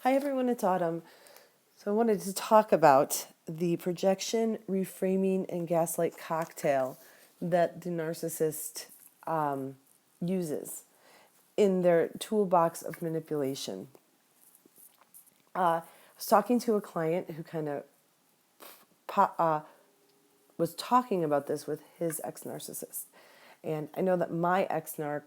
Hi everyone, it's Autumn. So I wanted to talk about the projection, reframing, and gaslight cocktail that the narcissist uses in their toolbox of manipulation. I was talking to a client who kind of was talking about this with his ex-narcissist. And I know that my ex-narc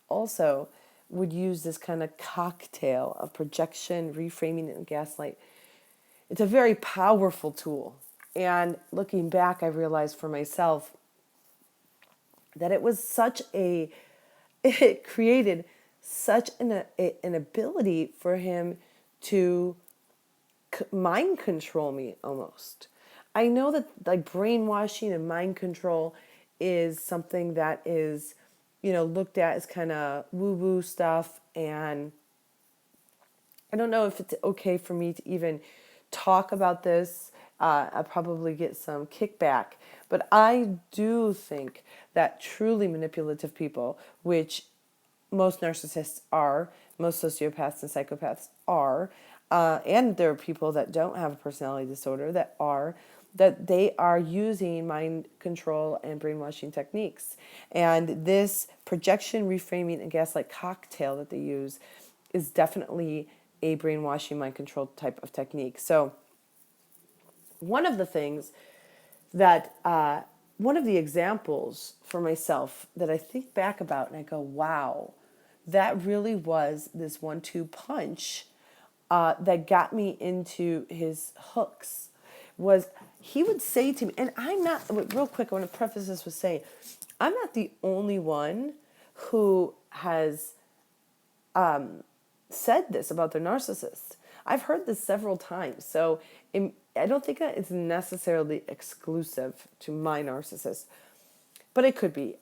also would use this kind of cocktail of projection, reframing, and gaslight. It's a very powerful tool. And looking back, I realized for myself that it created such an ability for him to mind control me almost. I know that like brainwashing and mind control is something that is, looked at as kind of woo-woo stuff, and I don't know if it's okay for me to even talk about this. I'll probably get some kickback. But I do think that truly manipulative people, which most narcissists are, most sociopaths and psychopaths are, and there are people that don't have a personality disorder that they are using mind control and brainwashing techniques. And this projection, reframing, and gaslight cocktail that they use is definitely a brainwashing, mind control type of technique. So one of the things that, one of the examples for myself that I think back about and I go, wow, that really was this 1-2 punch that got me into his hooks. Was he would say to me, and I'm not, real quick, I want to preface this with saying, I'm not the only one who has said this about their narcissist. I've heard this several times. So I don't think that it's necessarily exclusive to my narcissist, but it could be.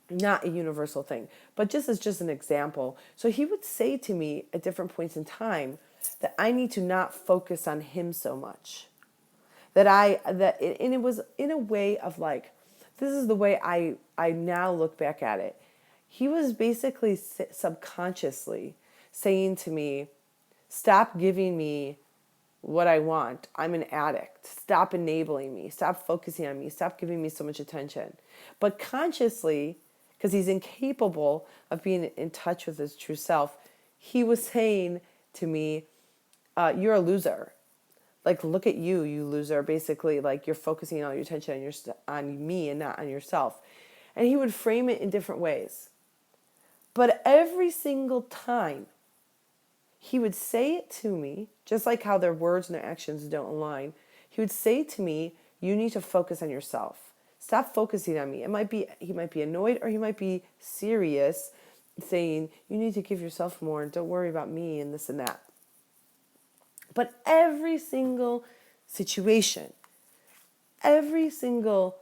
Not a universal thing, but just an example. So he would say to me at different points in time that I need to not focus on him so much. And it was in a way of like, this is the way I now look back at it. He was basically subconsciously saying to me, stop giving me what I want. I'm an addict. Stop enabling me. Stop focusing on me. Stop giving me so much attention. But consciously, because he's incapable of being in touch with his true self, he was saying to me, you're a loser. Like, look at you, you loser. Basically, like, you're focusing all your attention on me and not on yourself. And he would frame it in different ways. But every single time he would say it to me, just like how their words and their actions don't align, he would say to me, you need to focus on yourself. Stop focusing on me. He might be annoyed or he might be serious, saying, you need to give yourself more and don't worry about me and this and that. But every single situation, every single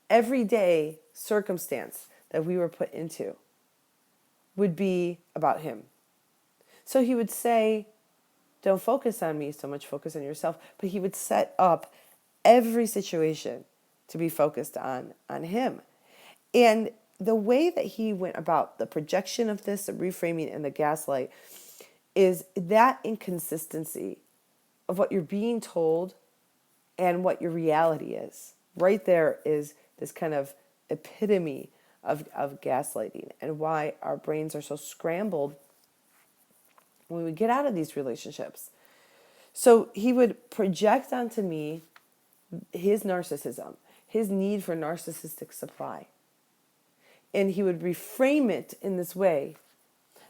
everyday circumstance that we were put into would be about him. So he would say, don't focus on me so much, focus on yourself. But he would set up every situation to be focused on him. And the way that he went about the projection of this, the reframing, and the gaslight is that inconsistency of what you're being told and what your reality is. Right there is this kind of epitome of gaslighting and why our brains are so scrambled when we get out of these relationships. So he would project onto me his narcissism, his need for narcissistic supply. And he would reframe it in this way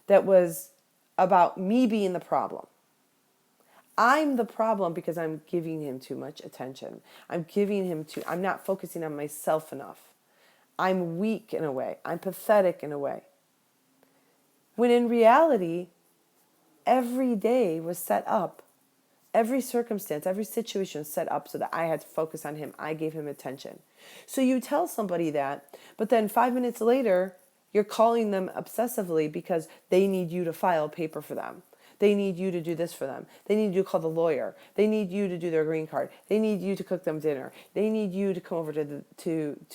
that was about me being the problem. I'm the problem because I'm giving him too much attention. I'm not focusing on myself enough. I'm weak in a way. I'm pathetic in a way. When in reality, every day was set up. Every circumstance, every situation was set up so that I had to focus on him. I gave him attention. So you tell somebody that, but then 5 minutes later, you're calling them obsessively because they need you to file paper for them. They need you to do this for them. They need you to call the lawyer. They need you to do their green card. They need you to cook them dinner. They need you to come over to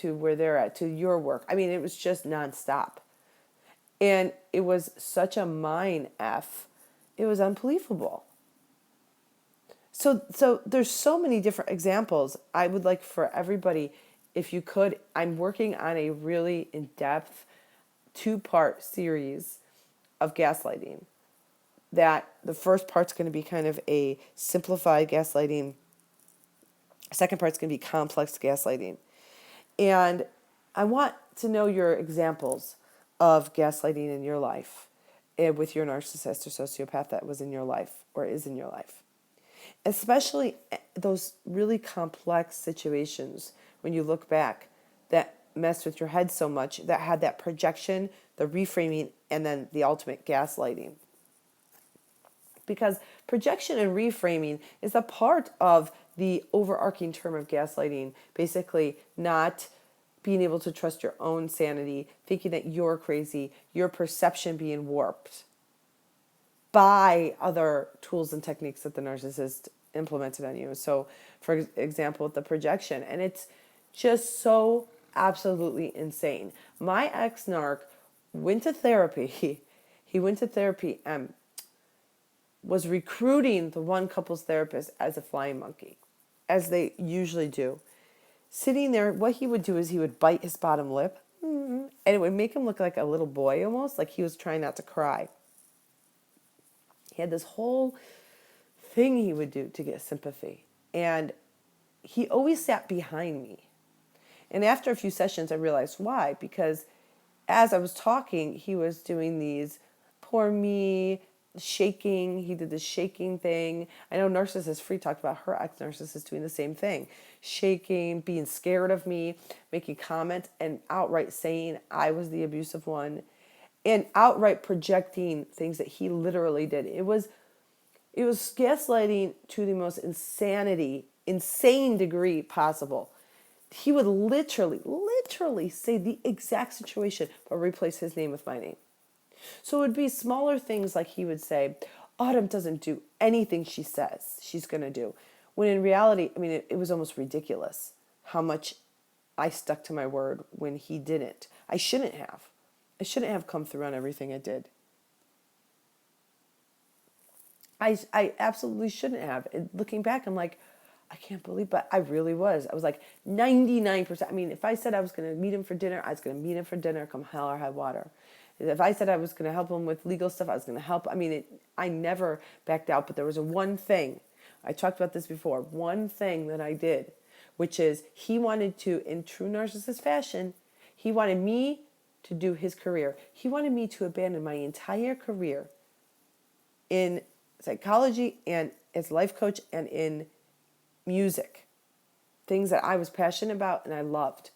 where they're at, to your work. I mean, it was just nonstop. And it was such a mind F. It was unbelievable. So there's so many different examples. I would like for everybody, if you could, I'm working on a really in-depth 2-part series of gaslighting. That the first part's going to be kind of a simplified gaslighting. Second part's going to be complex gaslighting. And I want to know your examples of gaslighting in your life with your narcissist or sociopath that was in your life or is in your life. Especially those really complex situations when you look back that messed with your head so much, that had that projection, the reframing, and then the ultimate gaslighting. Because projection and reframing is a part of the overarching term of gaslighting, basically not being able to trust your own sanity, thinking that you're crazy, your perception being warped by other tools and techniques that the narcissist implemented on you. So, for example, with the projection, and it's just so absolutely insane. My ex-narc went to therapy. He went to therapy and was recruiting the one couple's therapist as a flying monkey, as they usually do. Sitting there, what he would do is he would bite his bottom lip, and it would make him look like a little boy almost, like he was trying not to cry. He had this whole thing he would do to get sympathy. And he always sat behind me. And after a few sessions, I realized why. Because as I was talking, he was doing these, poor me, shaking. He did this shaking thing. I know Narcissist Free talked about her ex-narcissist doing the same thing. Shaking, being scared of me, making comments, and outright saying I was the abusive one. And outright projecting things that he literally did. It was gaslighting to the most insane degree possible. He would literally say the exact situation, but replace his name with my name. So it would be smaller things like he would say, Autumn doesn't do anything she says she's going to do. When in reality, I mean, it was almost ridiculous how much I stuck to my word when he didn't. I shouldn't have come through on everything I did. I absolutely shouldn't have. And looking back, I'm like, I can't believe, but I really was. I was like 99%. I mean, if I said I was going to meet him for dinner, I was going to meet him for dinner, come hell or high water. If I said I was going to help him with legal stuff, I was going to help. I mean, I never backed out, but there was one thing. I talked about this before. One thing that I did, which is he wanted to, in true narcissist fashion, he wanted me to do his career. He wanted me to abandon my entire career in psychology and as life coach and in music, things that I was passionate about and I loved,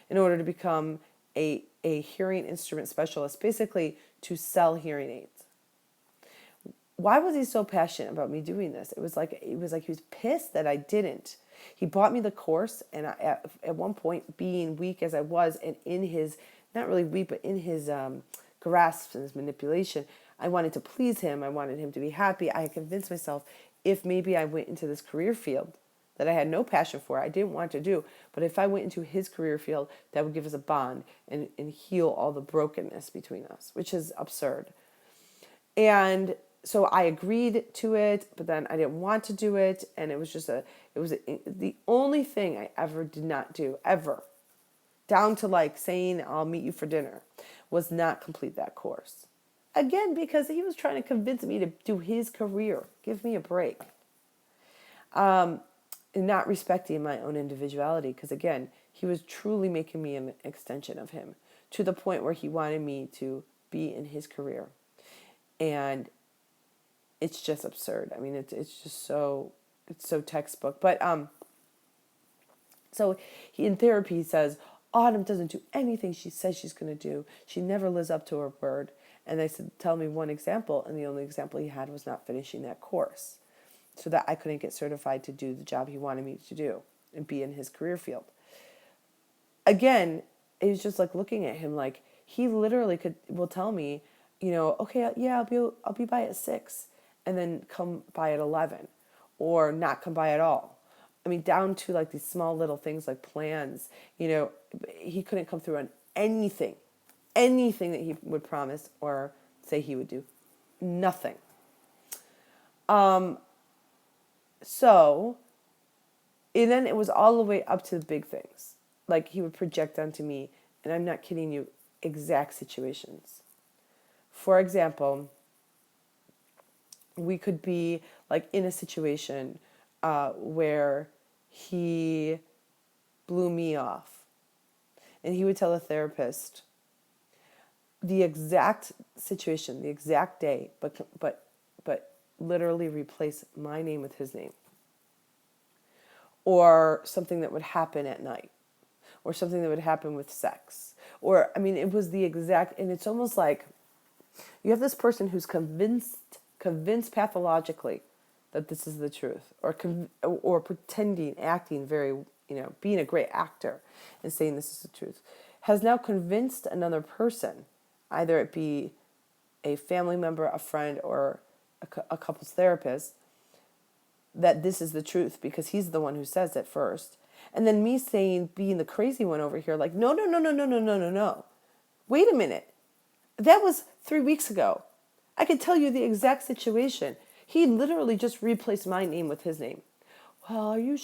in order to become a hearing instrument specialist, basically to sell hearing aids. Why was he so passionate about me doing this? It was like he was pissed that I didn't. He bought me the course, and at one point, being weak as I was, and in his, not really weak, but in his grasp and his manipulation, I wanted to please him. I wanted him to be happy. I had convinced myself if maybe I went into this career field that I had no passion for, I didn't want to do, but if I went into his career field, that would give us a bond and heal all the brokenness between us, which is absurd. And so I agreed to it, but then I didn't want to do it, and it was the only thing I ever did not do, ever, down to like saying I'll meet you for dinner, was not complete that course. Again, because he was trying to convince me to do his career. Give me a break. And not respecting my own individuality, because again, he was truly making me an extension of him, to the point where he wanted me to be in his career. And it's just absurd. I mean, it's so textbook. But so he, in therapy, he says, Autumn doesn't do anything she says she's going to do. She never lives up to her word. And I said, tell me one example. And the only example he had was not finishing that course, so that I couldn't get certified to do the job he wanted me to do and be in his career field. Again, it was just like looking at him like he literally will tell me, okay, yeah, I'll be by at 6, and then come by at 11, or not come by at all. I mean, down to like these small little things like plans. He couldn't come through on anything anything that he would promise or say he would do. Nothing. So, and then it was all the way up to the big things. Like he would project onto me, and I'm not kidding you, exact situations. For example, we could be like in a situation where he blew me off, and he would tell a therapist the exact situation, the exact day, but literally replace my name with his name, or something that would happen at night, or something that would happen with sex, or I mean, it was the exact, and it's almost like you have this person who's convinced pathologically that this is the truth, or pretending, acting very, being a great actor and saying this is the truth, has now convinced another person, either it be a family member, a friend, or a couple's therapist, that this is the truth because he's the one who says it first. And then me saying, being the crazy one over here, like, no, no, no, no, no, no, no, no, no. Wait a minute. That was 3 weeks ago. I can tell you the exact situation. He literally just replaced my name with his name. Well, are you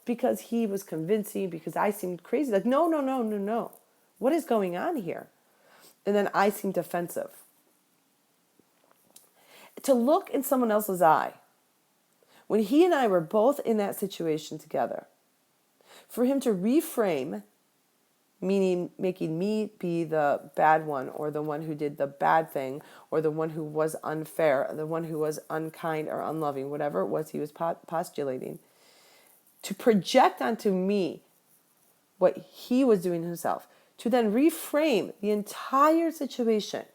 because he was convincing, because I seemed crazy. Like, no, no, no, no, no. What is going on here? And then I seemed defensive. To look in someone else's eye, when he and I were both in that situation together, for him to reframe, meaning making me be the bad one, or the one who did the bad thing, or the one who was unfair, the one who was unkind or unloving, whatever it was he was postulating, to project onto me what he was doing himself, to then reframe the entire situation,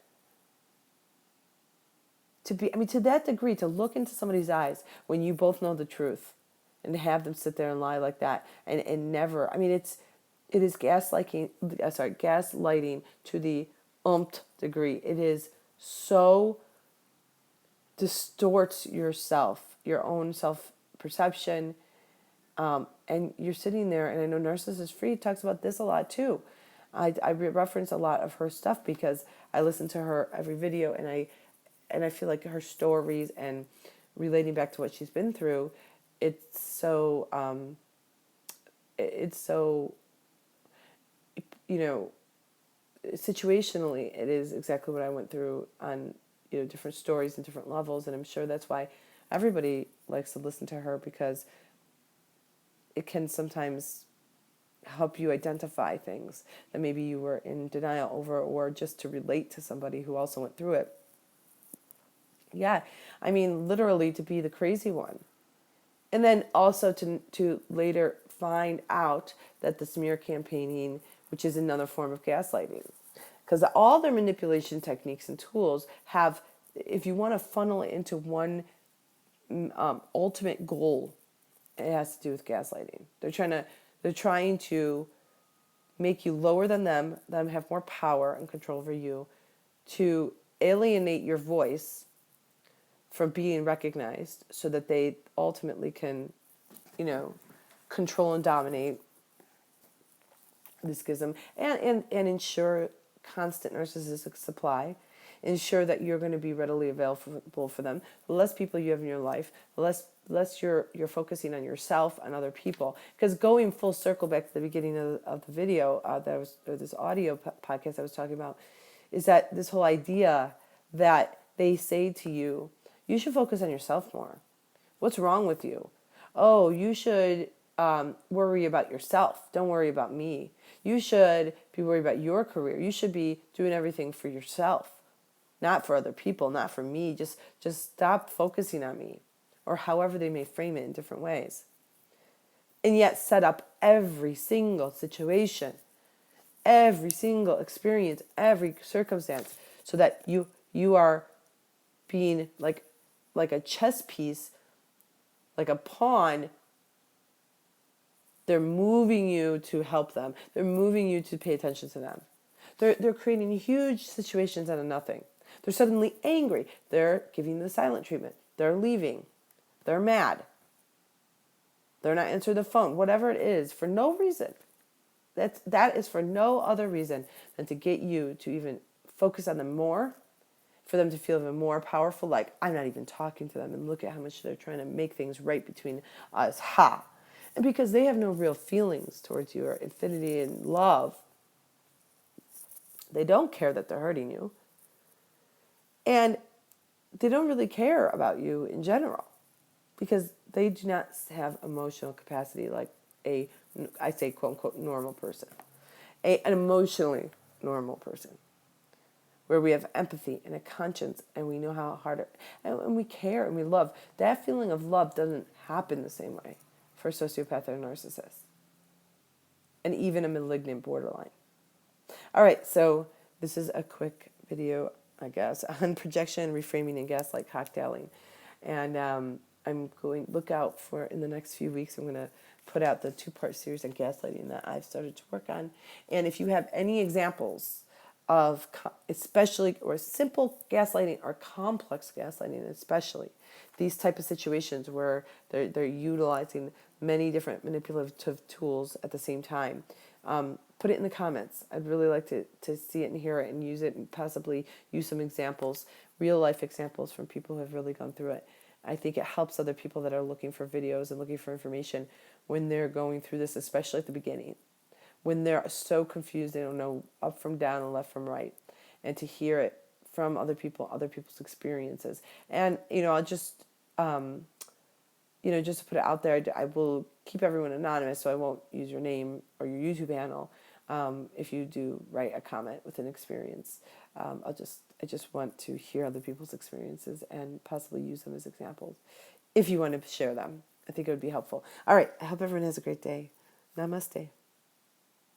to that degree, to look into somebody's eyes when you both know the truth, and to have them sit there and lie like that, and never, it is gaslighting to the degree. It is so distorts yourself, your own self-perception, and you're sitting there, and I know Narcissist Free talks about this a lot too. I reference a lot of her stuff because I listen to her every video, and I feel like her stories and relating back to what she's been through, it's so situationally, it is exactly what I went through on, different stories and different levels. And I'm sure that's why everybody likes to listen to her, because it can sometimes help you identify things that maybe you were in denial over, or just to relate to somebody who also went through it. Yeah, literally to be the crazy one. And then also to later find out that the smear campaigning, which is another form of gaslighting, because all their manipulation techniques and tools have, if you want to funnel it into one ultimate goal, it has to do with gaslighting. They're trying to make you lower than them have more power and control over you, to alienate your voice from being recognized, so that they ultimately can, control and dominate the schism, and ensure constant narcissistic supply, ensure that you're going to be readily available for them. The less people you have in your life, the less you're focusing on yourself and other people. Because going full circle back to the beginning of the video, this audio podcast I was talking about, is that this whole idea that they say to you, you should focus on yourself more. What's wrong with you? Oh, you should worry about yourself. Don't worry about me. You should be worried about your career. You should be doing everything for yourself, not for other people, not for me. Just stop focusing on me, or however they may frame it in different ways. And yet set up every single situation, every single experience, every circumstance, so that you are being like a chess piece, like a pawn. They're moving you to help them. They're moving you to pay attention to them. They're creating huge situations out of nothing. They're suddenly angry. They're giving the silent treatment. They're leaving. They're mad. They're not answering the phone. Whatever it is, for no reason. That is for no other reason than to get you to even focus on them more, for them to feel even more powerful, like I'm not even talking to them, and look at how much they're trying to make things right between us. Ha! And because they have no real feelings towards you or infinity and love, they don't care that they're hurting you. And they don't really care about you in general because they do not have emotional capacity like I say, quote unquote, normal person, an emotionally normal person, where we have empathy and a conscience and we know how hard and we care and we love. That feeling of love doesn't happen the same way for a sociopath or a narcissist, and even a malignant borderline. All right, so this is a quick video, I guess, on projection, reframing, and gaslight cocktailing. And I'm going, look out for, in the next few weeks, I'm going to put out the 2-part series on gaslighting that I've started to work on. And if you have any examples of especially or simple gaslighting or complex gaslighting, especially these type of situations where they're utilizing many different manipulative tools at the same time, put it in the comments. I'd really like to see it and hear it and use it, and possibly use some examples, real life examples from people who have really gone through it. I think it helps other people that are looking for videos and looking for information when they're going through this, especially at the beginning, when they're so confused, they don't know up from down and left from right, and to hear it from other people, other people's experiences. And, I'll just, just to put it out there, I will keep everyone anonymous, so I won't use your name or your YouTube handle. If you do write a comment with an experience, I just want to hear other people's experiences and possibly use them as examples. If you want to share them, I think it would be helpful. All right, I hope everyone has a great day. Namaste.